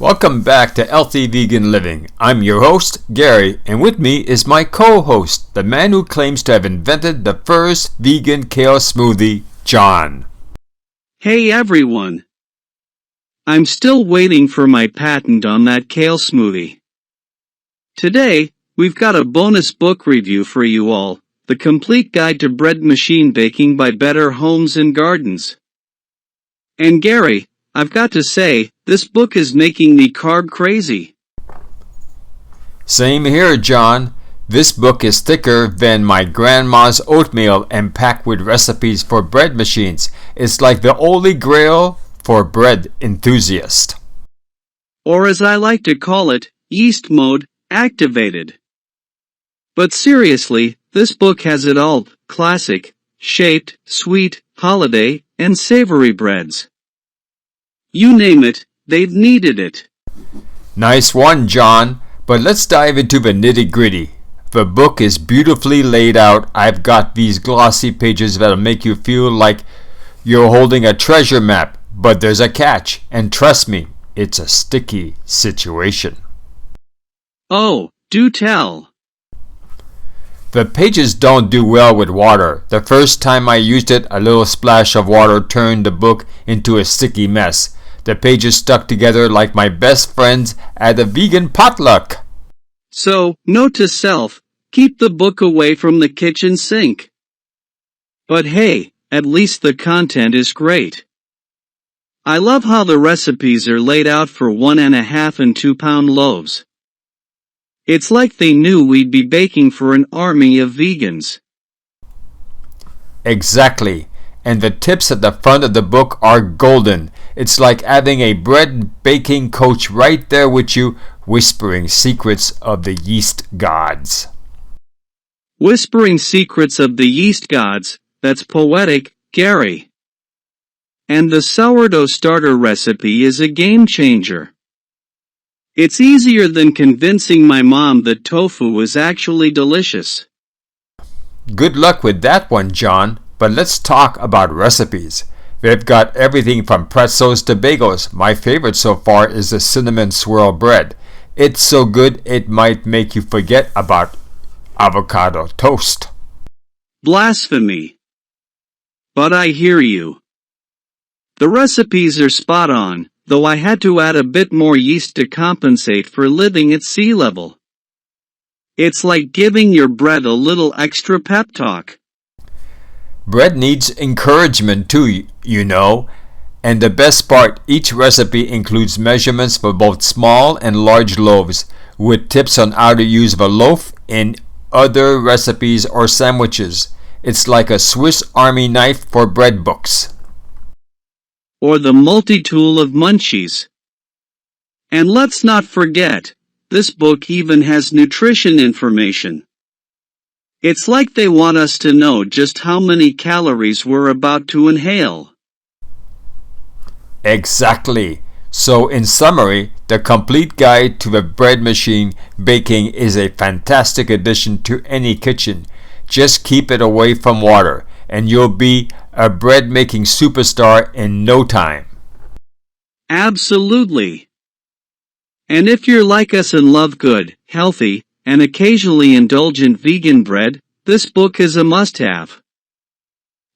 Welcome back to Healthy Vegan Living. I'm your host, Gary, and with me is my co-host, the man who claims to have invented the first vegan kale smoothie, John. Hey everyone! I'm still waiting for my patent on that kale smoothie. Today, we've got a bonus book review for you all, The Complete Guide to Bread Machine Baking by Better Homes and Gardens. And Gary, I've got to say, this book is making me carb crazy. Same here, John. This book is thicker than my grandma's oatmeal and packed with recipes for bread machines. It's like the holy grail for bread enthusiasts. Or as I like to call it, yeast mode activated. But seriously, this book has it all: classic, shaped, sweet, holiday, and savory breads. You name it, they've needed it. Nice one, John. But let's dive into the nitty-gritty. The book is beautifully laid out. I've got these glossy pages that'll make you feel like you're holding a treasure map. But there's a catch, and trust me, it's a sticky situation. Oh, do tell. The pages don't do well with water. The first time I used it, a little splash of water turned the book into a sticky mess. The pages stuck together like my best friends at a vegan potluck. So, note to self, keep the book away from the kitchen sink. But hey, at least the content is great. I love how the recipes are laid out for 1.5 and 2 pound loaves. It's like they knew we'd be baking for an army of vegans. Exactly. And the tips at the front of the book are golden. It's like having a bread baking coach right there with you, whispering secrets of the yeast gods. Whispering secrets of the yeast gods, that's poetic, Gary. And the sourdough starter recipe is a game changer. It's easier than convincing my mom that tofu is actually delicious. Good luck with that one, John. But let's talk about recipes. They've got everything from pretzels to bagels. My favorite so far is the cinnamon swirl bread. It's so good it might make you forget about avocado toast. Blasphemy. But I hear you. The recipes are spot on, though I had to add a bit more yeast to compensate for living at sea level. It's like giving your bread a little extra pep talk. Bread needs encouragement too, you know. And the best part, each recipe includes measurements for both small and large loaves, with tips on how to use the loaf in other recipes or sandwiches. It's like a Swiss Army knife for bread books. Or the multi-tool of munchies. And let's not forget, this book even has nutrition information. It's like they want us to know just how many calories we're about to inhale. Exactly. So in summary, The Complete Guide to the Bread Machine Baking is a fantastic addition to any kitchen. Just keep it away from water, and you'll be a bread-making superstar in no time. Absolutely. And if you're like us and love good, healthy, and occasionally indulgent vegan bread, this book is a must-have.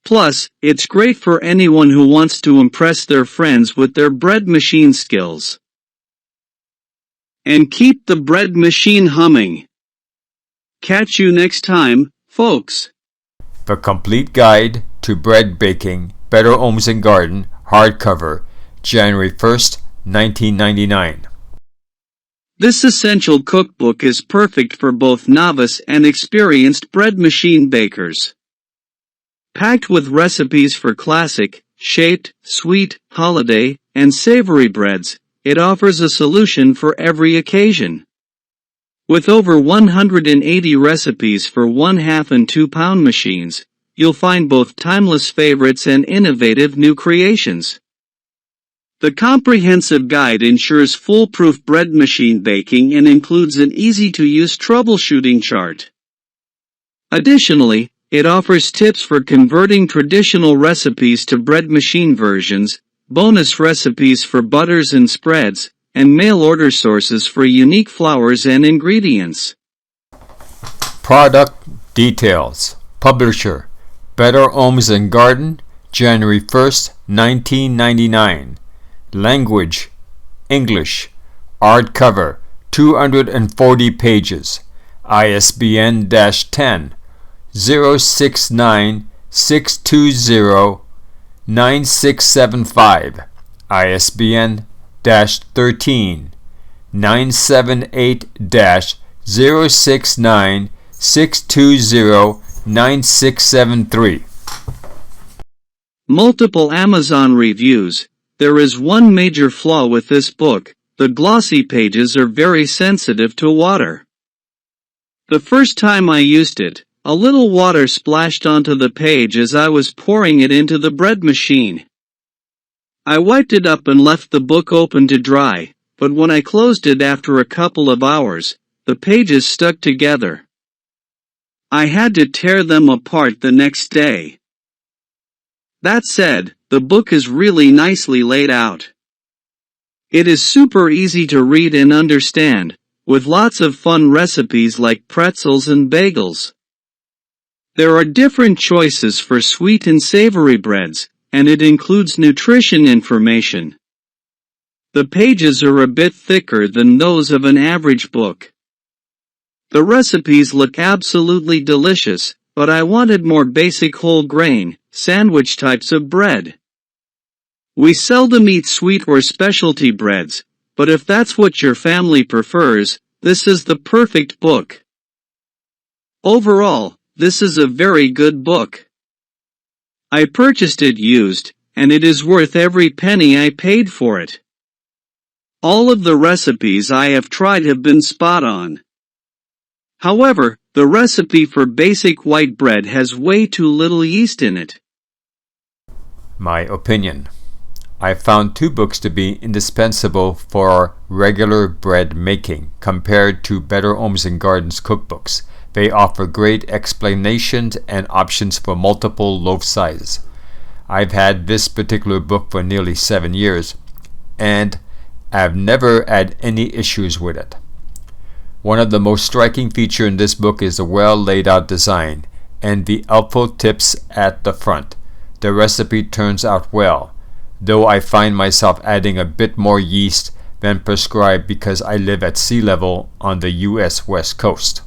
Plus, it's great for anyone who wants to impress their friends with their bread machine skills. And keep the bread machine humming. Catch you next time, folks. The Complete Guide to Bread Baking, Better Homes and Garden, hardcover, January 1st, 1999. This essential cookbook is perfect for both novice and experienced bread machine bakers. Packed with recipes for classic, shaped, sweet, holiday, and savory breads, it offers a solution for every occasion. With over 180 recipes for 1/2 and 2 pound machines, you'll find both timeless favorites and innovative new creations. The comprehensive guide ensures foolproof bread machine baking and includes an easy-to-use troubleshooting chart. Additionally, it offers tips for converting traditional recipes to bread machine versions, bonus recipes for butters and spreads, and mail-order sources for unique flowers and ingredients. Product details. Publisher: Better Homes and Garden, January 1st, 1999. Language: English. Hardcover, 240 pages. ISBN 10 069 620 9675. ISBN 13 978 069 620 9673. Multiple Amazon reviews. There is one major flaw with this book: the glossy pages are very sensitive to water. The first time I used it, a little water splashed onto the page as I was pouring it into the bread machine. I wiped it up and left the book open to dry, but when I closed it after a couple of hours, the pages stuck together. I had to tear them apart the next day. That said, the book is really nicely laid out. It is super easy to read and understand, with lots of fun recipes like pretzels and bagels. There are different choices for sweet and savory breads, and it includes nutrition information. The pages are a bit thicker than those of an average book. The recipes look absolutely delicious, but I wanted more basic whole grain, sandwich types of bread. We seldom eat sweet or specialty breads, but if that's what your family prefers, this is the perfect book. Overall, this is a very good book. I purchased it used, and it is worth every penny I paid for it. All of the recipes I have tried have been spot on. However, the recipe for basic white bread has way too little yeast in it. My opinion. I found two books to be indispensable for regular bread making compared to Better Homes and Gardens cookbooks. They offer great explanations and options for multiple loaf sizes. I've had this particular book for nearly 7 years, and I've never had any issues with it. One of the most striking features in this book is the well laid out design and the helpful tips at the front. The recipe turns out well, though I find myself adding a bit more yeast than prescribed because I live at sea level on the U.S. West Coast.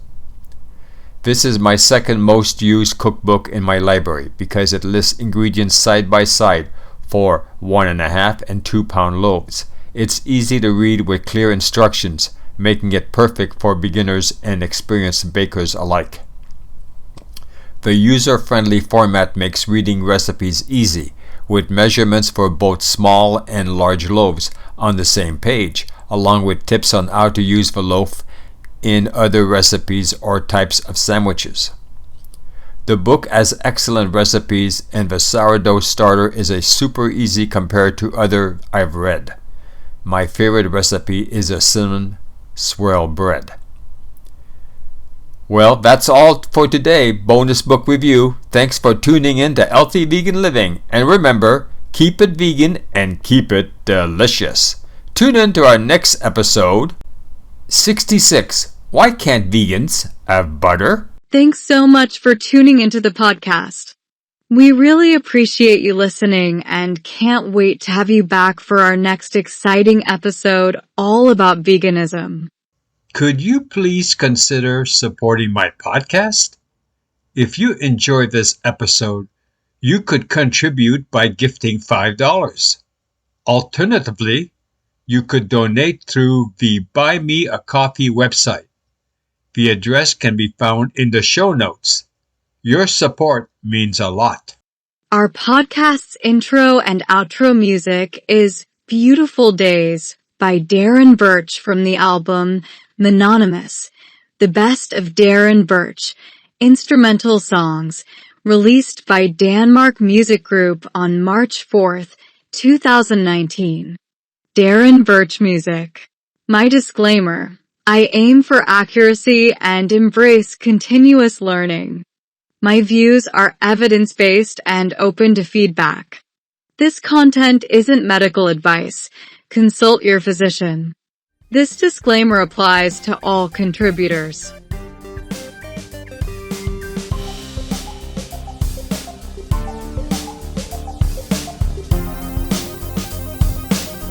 This is my second most used cookbook in my library because it lists ingredients side by side for 1.5 and 2 pound loaves. It's easy to read with clear instructions, making it perfect for beginners and experienced bakers alike. The user-friendly format makes reading recipes easy, with measurements for both small and large loaves on the same page, along with tips on how to use the loaf in other recipes or types of sandwiches. The book has excellent recipes, and the sourdough starter is a super easy compared to other I've read. My favorite recipe is a cinnamon swirl bread. Well, that's all for today. Bonus book review. Thanks for tuning in to Healthy Vegan Living. And remember, keep it vegan and keep it delicious. Tune in to our next episode. 66. Why can't vegans have butter? Thanks so much for tuning into the podcast. We really appreciate you listening and can't wait to have you back for our next exciting episode all about veganism. Could you please consider supporting my podcast? If you enjoyed this episode, you could contribute by gifting $5. Alternatively, you could donate through the Buy Me a Coffee website. The address can be found in the show notes. Your support means a lot. Our podcast's intro and outro music is Beautiful Days by Darren Birch from the album Mononymous, the best of Darren Birch, instrumental songs, released by Danmark Music Group on March 4th, 2019. Darren Birch Music. My disclaimer: I aim for accuracy and embrace continuous learning. My views are evidence-based and open to feedback. This content isn't medical advice. Consult your physician. This disclaimer applies to all contributors.